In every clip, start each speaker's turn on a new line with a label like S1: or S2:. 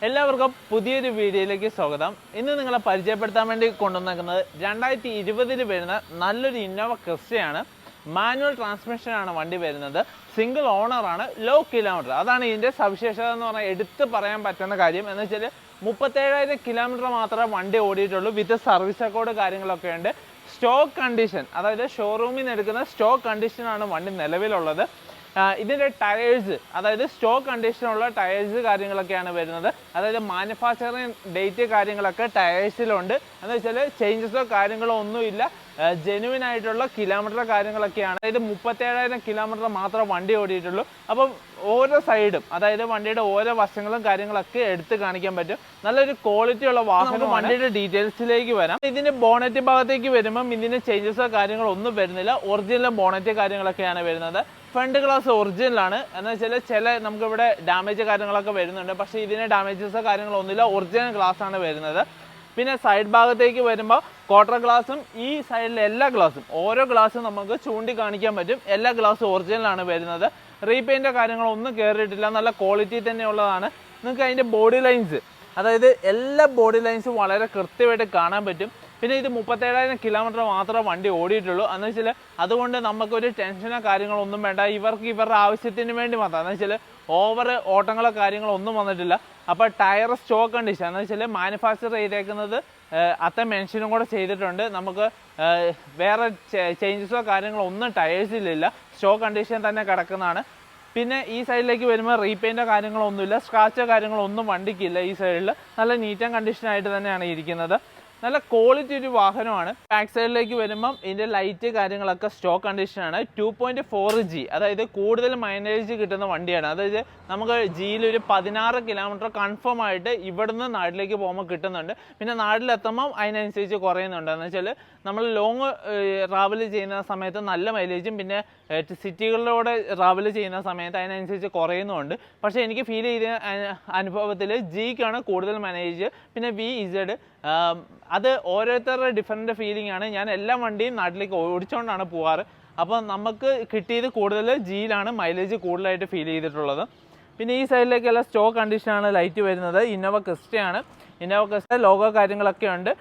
S1: എല്ലാവർക്കും പുതിയൊരു വീഡിയോയിലേക്ക് സ്വാഗതം. ഇന്ന് നിങ്ങളെ പരിചയപ്പെടുത്താൻ വേണ്ടി കൊണ്ടുവന്നിരിക്കുന്നത് 2020 വരുന്ന നല്ലൊരു ഇന്നോവ ക്രിസ്റ്റയാണ്. മാനുവൽ ട്രാൻസ്മിഷനാണ് വണ്ടി വരുന്നത്. സിംഗിൾ ഓണറാണ്, ലോ കിലോമീറ്റർ. അതാണ് ഇതിൻ്റെ സവിശേഷത എന്ന് പറഞ്ഞാൽ എടുത്ത് പറയാൻ പറ്റുന്ന കാര്യം. എന്ന് വെച്ചാൽ 37,000 കിലോമീറ്റർ മാത്രമേ വണ്ടി ഓടിയിട്ടുള്ളൂ. വിത്ത് സർവീസ് റെക്കോർഡ് കാര്യങ്ങളൊക്കെ ഉണ്ട്. സ്റ്റോക്ക് കണ്ടീഷൻ, അതായത് ഷോറൂമിൽ നിന്ന് എടുക്കുന്ന സ്റ്റോക്ക് കണ്ടീഷനാണ് വണ്ടി നിലവിലുള്ളത്. ഇതിൻ്റെ ടയേഴ്സ്, അതായത് സ്റ്റോക്ക് കണ്ടീഷനുള്ള ടയേഴ്സ് കാര്യങ്ങളൊക്കെയാണ് വരുന്നത്. അതായത് മാനുഫാക്ചറിങ് ഡേറ്റ് കാര്യങ്ങളൊക്കെ ടയേഴ്സിലുണ്ട്. എന്ന് വെച്ചാൽ ചേഞ്ചസോ കാര്യങ്ങളോ ഒന്നുമില്ല, ജെനുവിൻ ആയിട്ടുള്ള കിലോമീറ്റർ കാര്യങ്ങളൊക്കെയാണ്. അതായത് 37,000 കിലോമീറ്റർ മാത്രമേ വണ്ടി ഓടിയിട്ടുള്ളൂ. അപ്പം ഓരോ സൈഡും, അതായത് വണ്ടിയുടെ ഓരോ വശങ്ങളും കാര്യങ്ങളൊക്കെ എടുത്ത് കാണിക്കാൻ പറ്റും. നല്ലൊരു ക്വാളിറ്റി ഉള്ള വാഹനം. വണ്ടിയുടെ ഡീറ്റെയിൽസിലേക്ക് വരാം. ഇതിന്റെ ബോണറ്റ് ഭാഗത്തേക്ക് വരുമ്പം ഇതിന് ചേഞ്ചസോ കാര്യങ്ങളോ ഒന്നും വരുന്നില്ല. ഒറിജിനൽ ബോണറ്റ് കാര്യങ്ങളൊക്കെയാണ് വരുന്നത്. ഫ്രണ്ട് ഗ്ലാസ് ഒറിജിനലാണ്. എന്ന് വെച്ചാൽ ചില നമുക്കിവിടെ ഡാമേജ് കാര്യങ്ങളൊക്കെ വരുന്നുണ്ട്, പക്ഷേ ഇതിന് ഡാമേജസോ കാര്യങ്ങളോ ഒന്നുമില്ല. ഒറിജിനൽ ഗ്ലാസ് ആണ് വരുന്നത്. പിന്നെ സൈഡ് ഭാഗത്തേക്ക് വരുമ്പോൾ ക്വാർട്ടർ ഗ്ലാസും ഈ സൈഡിലെ എല്ലാ ഗ്ലാസും, ഓരോ ഗ്ലാസും നമുക്ക് ചൂണ്ടിക്കാണിക്കാൻ പറ്റും. എല്ലാ ഗ്ലാസും ഒറിജിനലാണ് വരുന്നത്. റീപെയിൻ്റോ കാര്യങ്ങളൊന്നും കയറിയിട്ടില്ല. നല്ല ക്വാളിറ്റി തന്നെയുള്ളതാണ്. നിങ്ങൾക്ക് അതിൻ്റെ ബോഡി ലൈൻസ്, അതായത് എല്ലാ ബോഡി ലൈൻസും വളരെ കൃത്യമായിട്ട് കാണാൻ പറ്റും. പിന്നെ ഇത് 37,000 കിലോമീറ്റർ മാത്രമേ വണ്ടി ഓടിയിട്ടുള്ളൂ. എന്ന് വെച്ചാൽ അതുകൊണ്ട് നമുക്കൊരു ടെൻഷനോ കാര്യങ്ങളോ ഒന്നും വേണ്ട. ഇവരുടെ ആവശ്യത്തിന് വേണ്ടി മാത്രം. എന്ന് വെച്ചാൽ ഓവർ ഓട്ടങ്ങളോ കാര്യങ്ങളോ ഒന്നും വന്നിട്ടില്ല. അപ്പോൾ ടയർ സ്റ്റോക്ക് കണ്ടീഷൻ, എന്ന് വെച്ചാൽ മാനുഫാക്ചർ ചെയ്തേക്കുന്നത് അത്ര മെൻഷനും കൂടെ ചെയ്തിട്ടുണ്ട്. നമുക്ക് വേറെ ചേഞ്ചസോ കാര്യങ്ങളോ ഒന്നും ടയേഴ്സിലില്ല. സ്റ്റോക്ക് കണ്ടീഷൻ തന്നെ കിടക്കുന്നതാണ്. പിന്നെ ഈ സൈഡിലേക്ക് വരുമ്പോൾ റീപെയിൻ്റോ കാര്യങ്ങളോ ഒന്നുമില്ല. സ്ക്രാച്ചോ കാര്യങ്ങളോ ഒന്നും വണ്ടിക്കില്ല. ഈ സൈഡിൽ നല്ല നീറ്റ് ആൻഡ് കണ്ടീഷനായിട്ട് തന്നെയാണ് ഇരിക്കുന്നത്. നല്ല ക്വാളിറ്റി ഒരു വാഹനമാണ്. ബാക്ക് സൈഡിലേക്ക് വരുമ്പം ഇതിൻ്റെ ലൈറ്റ് കാര്യങ്ങളൊക്കെ സ്റ്റോക്ക് കണ്ടീഷനാണ്. 2.4G, അതായത് കൂടുതൽ മൈലേജ് കിട്ടുന്ന വണ്ടിയാണ്. അതായത് നമുക്ക് ജിയിൽ ഒരു 16 കിലോമീറ്റർ കൺഫേം ആയിട്ട് ഇവിടുന്ന് നാട്ടിലേക്ക് പോകുമ്പോൾ കിട്ടുന്നുണ്ട്. പിന്നെ നാട്ടിലെത്തുമ്പം അതിനനുസരിച്ച് കുറയുന്നുണ്ട്. എന്ന് വെച്ചാൽ നമ്മൾ ലോങ് ട്രാവൽ ചെയ്യുന്ന സമയത്ത് നല്ല മൈലേജും, പിന്നെ സിറ്റികളിലൂടെ ട്രാവൽ ചെയ്യുന്ന സമയത്ത് അതിനനുസരിച്ച് കുറയുന്നുമുണ്ട്. പക്ഷേ എനിക്ക് ഫീൽ ചെയ്ത അനുഭവത്തിൽ ജിക്കാണ് കൂടുതൽ മൈലേജ്. പിന്നെ VZ അത് ഓരോരുത്തരുടെ ഡിഫറെൻ്റ് ഫീലിംഗ് ആണ്. ഞാൻ എല്ലാ വണ്ടിയും നാട്ടിലേക്ക് ഓടിച്ചുകൊണ്ടാണ് പോകാറ്. അപ്പോൾ നമുക്ക് കിട്ടിയത് കൂടുതൽ ജിയിലാണ് മൈലേജ് കൂടുതലായിട്ട് ഫീൽ ചെയ്തിട്ടുള്ളത്. പിന്നെ ഈ സൈഡിലേക്കെല്ലാം സ്റ്റോക്ക് കണ്ടീഷനാണ് ലൈറ്റ് വരുന്നത്. ഇന്നോവ ക്രിസ്റ്റയാണ്. ഇന്നോവ ക്രിസ്റ്റ ലോഗോ കാര്യങ്ങളൊക്കെ ഉണ്ട്.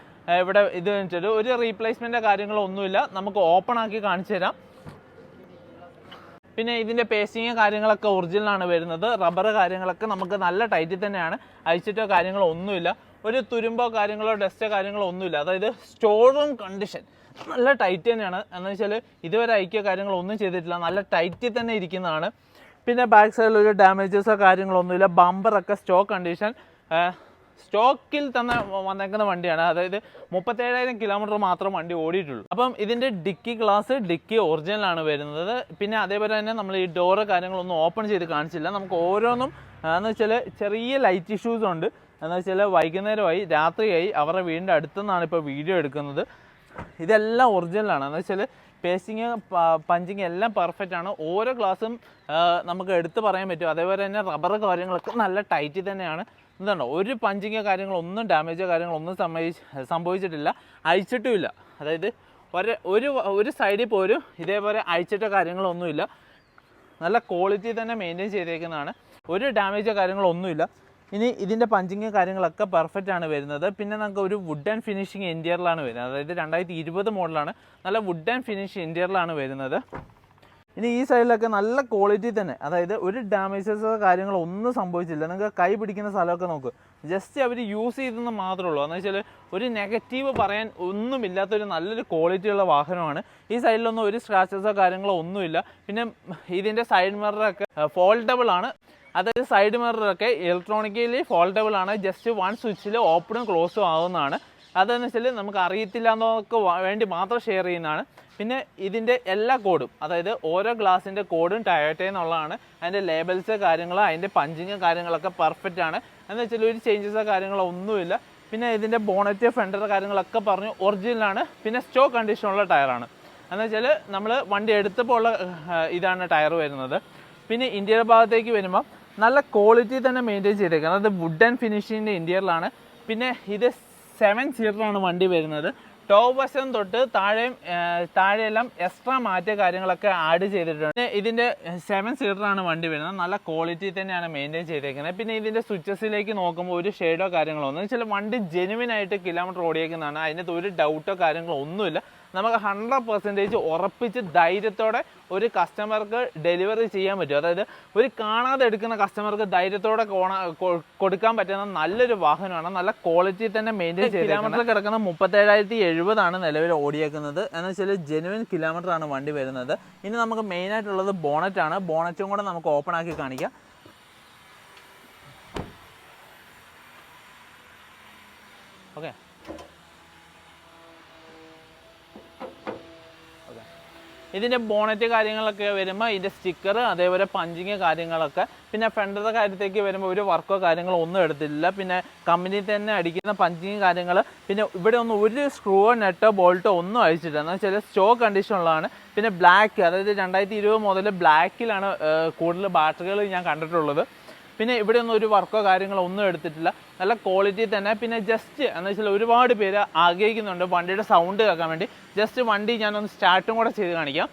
S1: ഇവിടെ ഇത് വെച്ചിട്ട് ഒരു റീപ്ലേസ്മെൻറ്റോ കാര്യങ്ങളോ ഒന്നുമില്ല. നമുക്ക് ഓപ്പൺ ആക്കി കാണിച്ചു തരാം. പിന്നെ ഇതിൻ്റെ പേസിങ് കാര്യങ്ങളൊക്കെ ഒറിജിനലാണ് വരുന്നത്. റബ്ബർ കാര്യങ്ങളൊക്കെ നമുക്ക് നല്ല ടൈറ്റിൽ തന്നെയാണ്. അഴിച്ചിട്ടോ കാര്യങ്ങളോ ഒന്നുമില്ല. ഒരു തുരുമ്പോ കാര്യങ്ങളോ ഡസ്റ്റോ കാര്യങ്ങളോ ഒന്നുമില്ല. അതായത് സ്റ്റോർ റൂം കണ്ടീഷൻ നല്ല ടൈറ്റ് തന്നെയാണ്. എന്ന് വെച്ചാൽ ഇതുവരെ അയക്കോ കാര്യങ്ങളോ ഒന്നും ചെയ്തിട്ടില്ല. നല്ല ടൈറ്റിൽ തന്നെ ഇരിക്കുന്നതാണ്. പിന്നെ ബാക്ക് സൈഡിൽ ഒരു ഡാമേജസോ കാര്യങ്ങളോ ഒന്നുമില്ല. ബമ്പറൊക്കെ സ്റ്റോക്ക് കണ്ടീഷൻ, സ്റ്റോക്കിൽ തന്നെ വന്നേക്കുന്ന വണ്ടിയാണ്. അതായത് 37,000 കിലോമീറ്റർ മാത്രം വണ്ടി ഓടിയിട്ടുള്ളൂ. അപ്പം ഇതിൻ്റെ ഡിക്കി ഒറിജിനലാണ് വരുന്നത്. പിന്നെ അതേപോലെ തന്നെ നമ്മൾ ഈ ഡോറ് കാര്യങ്ങളൊന്നും ഓപ്പൺ ചെയ്ത് കാണിച്ചില്ല. നമുക്ക് ഓരോന്നും എന്ന് വെച്ചാൽ ചെറിയ ലൈറ്റ് ഇഷ്യൂസ് ഉണ്ട്. എന്ന് വെച്ചാൽ വൈകുന്നേരമായി, രാത്രിയായി, അവരുടെ വീടിൻ്റെ അടുത്തുനിന്നാണ് ഇപ്പോൾ വീഡിയോ എടുക്കുന്നത്. ഇതെല്ലാം ഒറിജിനലാണ്. എന്ന് വെച്ചാൽ പേസിങ് പഞ്ചിങ് എല്ലാം പെർഫെക്റ്റ് ആണ്. ഓരോ ഗ്ലാസും നമുക്ക് എടുത്ത് പറയാൻ പറ്റും. അതേപോലെ തന്നെ റബ്ബർ കാര്യങ്ങളൊക്കെ നല്ല ടൈറ്റ് തന്നെയാണ്. എന്തുണ്ടോ ഒരു പഞ്ചിങ്ങോ കാര്യങ്ങളോ ഒന്നും ഡാമേജോ കാര്യങ്ങളോ ഒന്നും സംഭവിച്ചിട്ടില്ല. അഴിച്ചിട്ടുമില്ല. അതായത് ഒരു സൈഡിൽ പോലും ഇതേപോലെ അഴിച്ചിട്ടോ കാര്യങ്ങളോ ഒന്നുമില്ല. നല്ല ക്വാളിറ്റി തന്നെ മെയിൻറ്റെയിൻ ചെയ്തേക്കുന്നതാണ്. ഒരു ഡാമേജോ കാര്യങ്ങളോ ഒന്നുമില്ല. ഇനി ഇതിൻ്റെ പഞ്ചിങ് കാര്യങ്ങളൊക്കെ പെർഫെക്റ്റ് ആണ് വരുന്നത്. പിന്നെ നമുക്ക് ഒരു വുഡ് ആൻഡ് ഫിനിഷിങ് ഇൻറ്റീരിയറിലാണ് വരുന്നത്. അതായത് 2020 മോഡലാണ്. നല്ല വുഡ് ആൻഡ് ഫിനിഷ് ഇൻറ്റീരിയറിലാണ് വരുന്നത്. ഇനി ഈ സൈഡിലൊക്കെ നല്ല ക്വാളിറ്റി തന്നെ, അതായത് ഒരു ഡാമേജസോ കാര്യങ്ങളോ ഒന്നും സംഭവിച്ചില്ല. നിങ്ങൾക്ക് കൈ പിടിക്കുന്ന സ്ഥലമൊക്കെ നോക്ക്. ജസ്റ്റ് അവർ യൂസ് ചെയ്തെന്ന് മാത്രമേ ഉള്ളൂ. എന്ന് വെച്ചാൽ ഒരു നെഗറ്റീവ് പറയാൻ ഒന്നുമില്ലാത്തൊരു നല്ലൊരു ക്വാളിറ്റിയുള്ള വാഹനമാണ്. ഈ സൈഡിലൊന്നും ഒരു സ്ക്രാച്ചസോ കാര്യങ്ങളോ ഒന്നുമില്ല. പിന്നെ ഇതിൻ്റെ സൈഡ് മിററൊക്കെ ഫോൾഡബിൾ ആണ്. അതായത് സൈഡ് മിററൊക്കെ ഇലക്ട്രോണിക്കലി ഫോൾഡബിൾ ആണ്. ജസ്റ്റ് വൺ സ്വിച്ചിൽ ഓപ്പണും ക്ലോസും ആവുന്നതാണ്. അതെന്ന് വെച്ചാൽ നമുക്ക് അറിയത്തില്ല എന്നൊക്കെ വേണ്ടി മാത്രം ഷെയർ ചെയ്യുന്നതാണ്. പിന്നെ ഇതിൻ്റെ എല്ലാ കോഡും, അതായത് ഓരോ ഗ്ലാസിൻ്റെ കോഡും ടയോട്ട എന്നുള്ളതാണ്. അതിൻ്റെ ലേബൽസ് കാര്യങ്ങൾ, അതിൻ്റെ പഞ്ചിങ് കാര്യങ്ങളൊക്കെ പെർഫെക്റ്റ് ആണ്. എന്ന് വെച്ചാൽ ഒരു ചേഞ്ചസോ കാര്യങ്ങളോ ഒന്നുമില്ല. പിന്നെ ഇതിൻ്റെ ബോണറ്റ് ഫെൻഡർ കാര്യങ്ങളൊക്കെ പറഞ്ഞു ഒറിജിനലാണ്. പിന്നെ സ്റ്റോക്ക് കണ്ടീഷനുള്ള ടയറാണ്. എന്ന് വെച്ചാൽ നമ്മൾ വണ്ടി എടുത്തപ്പോൾ ഉള്ള ഇതാണ് ടയർ വരുന്നത്. പിന്നെ ഇൻറ്റീരിയർ ഭാഗത്തേക്ക് വരുമ്പോൾ നല്ല ക്വാളിറ്റി തന്നെ മെയിൻറ്റെയിൻ ചെയ്തേക്കുന്നത്. അത് വുഡ് ആൻഡ് ഫിനിഷിങ്ങിൻ്റെ ഇൻറ്റീരിയറിലാണ്. പിന്നെ ഇത് 7 സീറ്ററാണ് വണ്ടി വരുന്നത്. ടോപ്പ് വശം തൊട്ട് താഴെയെല്ലാം എക്സ്ട്രാ മാറ്റിയ കാര്യങ്ങളൊക്കെ ആഡ് ചെയ്തിട്ടുണ്ട്. ഇതിൻ്റെ 7 സീറ്ററാണ് വണ്ടി വരുന്നത്. നല്ല ക്വാളിറ്റി തന്നെയാണ് മെയിൻറ്റെയിൻ ചെയ്തേക്കുന്നത്. പിന്നെ ഇതിൻ്റെ സ്വിച്ചസിലേക്ക് നോക്കുമ്പോൾ ഒരു ഷെയ്ഡോ കാര്യങ്ങളോ ഒന്നും, ചില വണ്ടി ജെനുവിൻ ആയിട്ട് കിലോമീറ്റർ ഓടിയേക്കുന്നതാണ്. അതിനകത്ത് ഒരു ഡൗട്ടോ കാര്യങ്ങളോ ഒന്നുമില്ല. നമുക്ക് 100% ഉറപ്പിച്ച് ധൈര്യത്തോടെ ഒരു കസ്റ്റമർക്ക് ഡെലിവറി ചെയ്യാൻ പറ്റും. അതായത് ഒരു കാണാതെ എടുക്കുന്ന കസ്റ്റമർക്ക് ധൈര്യത്തോടെ കൊടുക്കാൻ പറ്റുന്ന നല്ലൊരു വാഹനമാണ്. നല്ല ക്വാളിറ്റി തന്നെ മെയിൻറ്റെയിൻ ചെയ്ത് കിലോമീറ്റർ കിടക്കുന്ന 37,070 നിലവിൽ ഓടിയേക്കുന്നത്. എന്ന് വെച്ചാൽ ജെനുവിൻ കിലോമീറ്റർ ആണ് വണ്ടി വരുന്നത്. ഇനി നമുക്ക് മെയിനായിട്ടുള്ളത് ബോണറ്റാണ്. ബോണറ്റും കൂടെ നമുക്ക് ഓപ്പൺ ആക്കി കാണിക്കാം. ഓക്കെ, ഇതിൻ്റെ ബോണറ്റ് കാര്യങ്ങളൊക്കെ വരുമ്പോൾ ഇതിൻ്റെ സ്റ്റിക്കർ, അതേപോലെ പഞ്ചിങ് കാര്യങ്ങളൊക്കെ. പിന്നെ ഫ്രണ്ടിൻ്റെ കാര്യത്തേക്ക് വരുമ്പോൾ ഒരു വർക്കോ കാര്യങ്ങളോ ഒന്നും എടുത്തില്ല. പിന്നെ കമ്പനി തന്നെ അടിക്കുന്ന പഞ്ചിങ് കാര്യങ്ങൾ. പിന്നെ ഇവിടെ ഒന്നും ഒരു സ്ക്രൂവോ നെട്ടോ ബോൾട്ടോ ഒന്നും അഴിച്ചിട്ടില്ല. എന്ന് വെച്ചാൽ സ്റ്റോക്ക് കണ്ടീഷനുള്ളതാണ്. പിന്നെ ബ്ലാക്ക്, അതായത് 2020 മുതൽ ബ്ലാക്കിലാണ് കൂടുതൽ ബാറ്ററികൾ ഞാൻ കണ്ടിട്ടുള്ളത്. പിന്നെ ഇവിടെ ഒന്നും ഒരു വർക്കോ കാര്യങ്ങളോ ഒന്നും എടുത്തിട്ടില്ല. നല്ല ക്വാളിറ്റി തന്നെ. പിന്നെ ജസ്റ്റ് എന്ന് വെച്ചാൽ ഒരുപാട് പേര് ആഗ്രഹിക്കുന്നുണ്ട് വണ്ടിയുടെ സൗണ്ട് കേൾക്കാൻ വേണ്ടി. ജസ്റ്റ് വണ്ടി ഞാനൊന്ന് സ്റ്റാർട്ടും കൂടെ ചെയ്ത് കാണിക്കാം.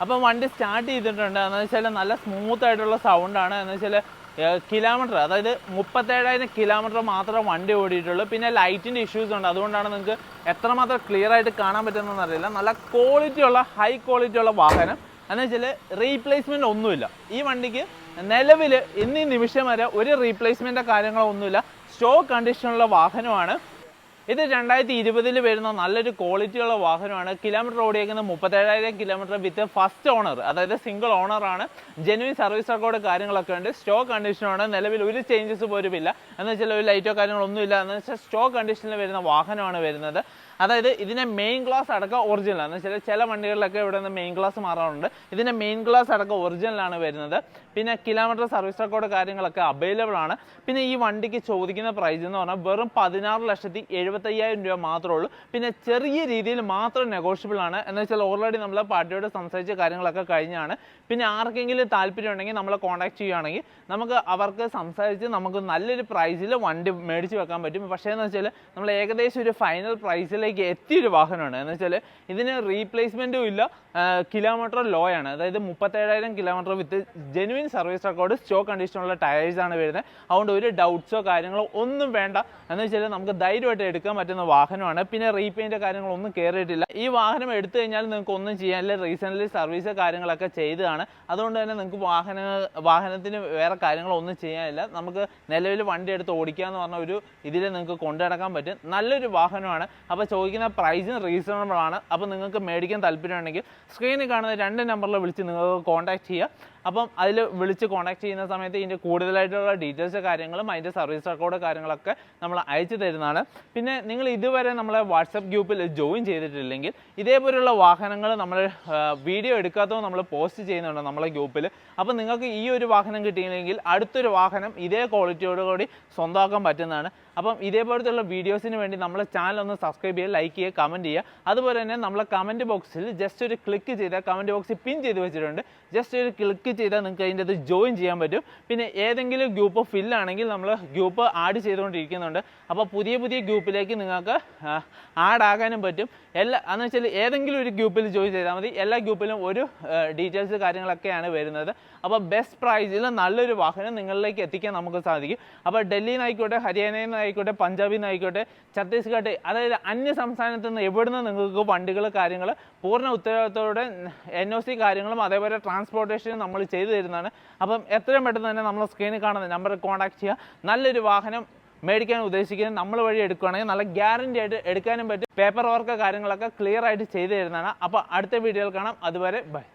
S1: അപ്പം വണ്ടി സ്റ്റാർട്ട് ചെയ്തിട്ടുണ്ട്. എന്ന് വെച്ചാൽ നല്ല സ്മൂത്ത് ആയിട്ടുള്ള സൗണ്ടാണ്. എന്ന് വെച്ചാൽ കിലോമീറ്റർ, അതായത് 37,000 കിലോമീറ്റർ മാത്രമേ വണ്ടി ഓടിയിട്ടുള്ളൂ. പിന്നെ ലൈറ്റിൻ്റെ ഇഷ്യൂസ് ഉണ്ട്. അതുകൊണ്ടാണ് നിങ്ങൾക്ക് എത്രമാത്രം ക്ലിയർ ആയിട്ട് കാണാൻ പറ്റുന്നതെന്ന് അറിയില്ല. നല്ല ക്വാളിറ്റിയുള്ള ഹൈ ക്വാളിറ്റിയുള്ള വാഹനം. എന്ന് വെച്ചാൽ റീപ്ലേസ്മെൻറ്റ് ഒന്നുമില്ല ഈ വണ്ടിക്ക്. നിലവിൽ ഇന്നീ നിമിഷം വരെ ഒരു റീപ്ലേസ്മെൻറ്റോ കാര്യങ്ങളോ ഒന്നുമില്ല. സ്റ്റോക്ക് കണ്ടീഷനുള്ള വാഹനമാണ് ഇത്. 2020 വരുന്ന നല്ലൊരു ക്വാളിറ്റിയുള്ള വാഹനമാണ്. കിലോമീറ്റർ ഓടിയേക്കുന്ന 37,000 കിലോമീറ്റർ വിത്ത് ഫസ്റ്റ് ഓണർ, അതായത് സിംഗിൾ ഓണറാണ്. ജെനുവിൻ സർവീസ് റെക്കോർഡ് കാര്യങ്ങളൊക്കെ ഉണ്ട്. സ്റ്റോക്ക് കണ്ടീഷനാണ്. നിലവിൽ ഒരു ചേഞ്ചസ് പോലും ഇല്ല. എന്ന് വെച്ചാൽ ഒരു ലൈറ്റോ കാര്യങ്ങളൊന്നും ഇല്ല. എന്ന് വെച്ചാൽ സ്റ്റോക്ക് കണ്ടീഷനിൽ വരുന്ന വാഹനമാണ് വരുന്നത്. അതായത് ഇതിൻ്റെ മെയിൻ ഗ്ലാസ് അടക്കം ഒറിജിനലാണ്. എന്ന് വെച്ചാൽ ചില വണ്ടികളിലൊക്കെ ഇവിടെ നിന്ന് മെയിൻ ഗ്ലാസ് മാറാറുണ്ട്. ഇതിൻ്റെ മെയിൻ ഗ്ലാസ് അടക്കം ഒറിജിനലാണ് വരുന്നത്. പിന്നെ കിലോമീറ്റർ സർവീസ് റെക്കോർഡ് കാര്യങ്ങളൊക്കെ അവൈലബിൾ ആണ്. പിന്നെ ഈ വണ്ടിക്ക് ചോദിക്കുന്ന പ്രൈസ് എന്ന് പറഞ്ഞാൽ വെറും 16,75,000 രൂപ മാത്രമേ ഉള്ളൂ. പിന്നെ ചെറിയ രീതിയിൽ മാത്രം നെഗോഷ്യബിൾ ആണ്. എന്ന് വെച്ചാൽ ഓൾറെഡി നമ്മൾ പാർട്ടിയോട് സംസാരിച്ച കാര്യങ്ങളൊക്കെ കഴിഞ്ഞാണ്. പിന്നെ ആർക്കെങ്കിലും താല്പര്യം ഉണ്ടെങ്കിൽ നമ്മളെ കോൺടാക്ട് ചെയ്യുകയാണെങ്കിൽ നമുക്ക് അവർക്ക് സംസാരിച്ച് നമുക്ക് നല്ലൊരു പ്രൈസിൽ വണ്ടി മേടിച്ച് വെക്കാൻ പറ്റും. പക്ഷേ എന്ന് വെച്ചാൽ നമ്മൾ ഏകദേശം ഒരു ഫൈനൽ പ്രൈസിൽ എത്തിയൊരു വാഹനമാണ്. എന്ന് വെച്ചാൽ ഇതിന് റീപ്ലേസ്മെൻറ്റും ഇല്ല. കിലോമീറ്റർ ലോ ആണ്. അതായത് 37,000 kilometre with genuine service record, stock കണ്ടീഷനുള്ള ടയേഴ്സാണ് വരുന്നത്. അതുകൊണ്ട് ഒരു ഡൗട്ട്സോ കാര്യങ്ങളോ ഒന്നും വേണ്ട. എന്ന് വെച്ചാൽ നമുക്ക് ധൈര്യമായിട്ട് എടുക്കാൻ പറ്റുന്ന വാഹനമാണ്. പിന്നെ റീപെയിൻ്റ് കാര്യങ്ങളൊന്നും കയറിയിട്ടില്ല. ഈ വാഹനം എടുത്തു കഴിഞ്ഞാൽ നിങ്ങൾക്ക് ഒന്നും ചെയ്യാനില്ല. റീസെൻ്റ്ലി സർവീസ് കാര്യങ്ങളൊക്കെ ചെയ്തതാണ്. അതുകൊണ്ട് തന്നെ നിങ്ങൾക്ക് വാഹനത്തിന് വേറെ കാര്യങ്ങളൊന്നും ചെയ്യാനില്ല. നമുക്ക് നിലവിൽ വണ്ടി എടുത്ത് ഓടിക്കുക എന്ന് പറഞ്ഞ ഒരു ഇതിൽ നിങ്ങൾക്ക് കൊണ്ടു നടക്കാൻ പറ്റും. നല്ലൊരു വാഹനമാണ്. അപ്പോൾ ചോദിക്കുന്ന പ്രൈസും റീസണബിൾ ആണ്. അപ്പോൾ നിങ്ങൾക്ക് മേടിക്കാൻ താല്പര്യമുണ്ടെങ്കിൽ സ്ക്രീനിൽ കാണുന്ന 2 നമ്പറിൽ വിളിച്ച് നിങ്ങൾക്ക് കോൺടാക്ട് ചെയ്യുക. അപ്പം അതിൽ വിളിച്ച് കോൺടാക്ട് ചെയ്യുന്ന സമയത്ത് ഇതിൻ്റെ കൂടുതലായിട്ടുള്ള ഡീറ്റെയിൽസ് കാര്യങ്ങളും അതിൻ്റെ സർവീസ് റെക്കോർഡ് കാര്യങ്ങളൊക്കെ നമ്മൾ അയച്ചു തരുന്നതാണ്. പിന്നെ നിങ്ങൾ ഇതുവരെ നമ്മളെ വാട്സപ്പ് ഗ്രൂപ്പിൽ ജോയിൻ ചെയ്തിട്ടില്ലെങ്കിൽ ഇതേപോലുള്ള വാഹനങ്ങൾ നമ്മൾ വീഡിയോ എടുക്കാത്തതും നമ്മൾ പോസ്റ്റ് ചെയ്യുന്നുണ്ട് നമ്മളെ ഗ്രൂപ്പിൽ. അപ്പം നിങ്ങൾക്ക് ഈ ഒരു വാഹനം കിട്ടിയില്ലെങ്കിൽ അടുത്തൊരു വാഹനം ഇതേ ക്വാളിറ്റിയോടുകൂടി സ്വന്തമാക്കാൻ പറ്റുന്നതാണ്. അപ്പം ഇതേപോലത്തുള്ള വീഡിയോസിന് വേണ്ടി നമ്മളെ ചാനൽ ഒന്ന് സബ്സ്ക്രൈബ് ചെയ്യുക, ലൈക്ക് ചെയ്യുക, കമൻറ്റ് ചെയ്യുക. അതുപോലെ തന്നെ നമ്മളെ കമൻറ്റ് ബോക്സിൽ ജസ്റ്റ് ഒരു ക്ലിക്ക് ചെയ്താൽ, കമൻറ്റ് ബോക്സിൽ പിൻ ചെയ്ത് വെച്ചിട്ടുണ്ട്, ജസ്റ്റ് ഒരു ക്ലിക്ക് ചെയ്താൽ നിങ്ങൾക്ക് അതിൻ്റെ അത് ജോയിൻ ചെയ്യാൻ പറ്റും. പിന്നെ ഏതെങ്കിലും ഗ്രൂപ്പ് ഫില്ലാണെങ്കിൽ നമ്മൾ ഗ്രൂപ്പ് ആഡ് ചെയ്തുകൊണ്ടിരിക്കുന്നുണ്ട്. അപ്പോൾ പുതിയ ഗ്രൂപ്പിലേക്ക് നിങ്ങൾക്ക് ആഡ് ആകാനും പറ്റും. എന്ന് വെച്ചാൽ ഏതെങ്കിലും ഒരു ഗ്രൂപ്പിൽ ജോയിൻ ചെയ്താൽ മതി. എല്ലാ ഗ്രൂപ്പിലും ഒരു ഡീറ്റെയിൽസ് കാര്യങ്ങളൊക്കെയാണ് വരുന്നത്. അപ്പോൾ ബെസ്റ്റ് പ്രൈസിൽ നല്ലൊരു വാഹനം നിങ്ങളിലേക്ക് എത്തിക്കാൻ നമുക്ക് സാധിക്കും. അപ്പോൾ ഡൽഹിയിൽ നിന്നായിക്കോട്ടെ, ഹരിയാനയിൽ നിന്നായിക്കോട്ടെ, പഞ്ചാബിൽ നിന്നായിക്കോട്ടെ, ഛത്തീസ്ഗഡ്, അതായത് അന്യ സംസ്ഥാനത്ത് നിന്ന് എവിടുന്ന് നിങ്ങൾക്ക് വണ്ടികൾ കാര്യങ്ങൾ പൂർണ്ണ ഉത്തരവാദിത്തത്തോടെ NOC കാര്യങ്ങളും അതേപോലെ ട്രാൻസ്പോർട്ടേഷനും നമ്മൾ ചെയ്തു തരുന്നതാണ്. അപ്പം എത്രയും പെട്ടെന്ന് തന്നെ നമ്മൾ സ്ക്രീനിൽ കാണുന്ന നമ്പറിൽ കോൺടാക്ട് ചെയ്യുക. നല്ലൊരു വാഹനം മേടിക്കാൻ ഉദ്ദേശിക്കുന്നത് നമ്മൾ വഴി എടുക്കുകയാണെങ്കിൽ നല്ല ഗ്യാരണ്ടി ആയിട്ട് എടുക്കാനും പറ്റും. പേപ്പർ വർക്ക് കാര്യങ്ങളൊക്കെ ക്ലിയർ ആയിട്ട് ചെയ്തു തരുന്നതാണ്. അപ്പോൾ അടുത്ത വീഡിയോയിൽ കാണാം. അതുവരെ ബൈ.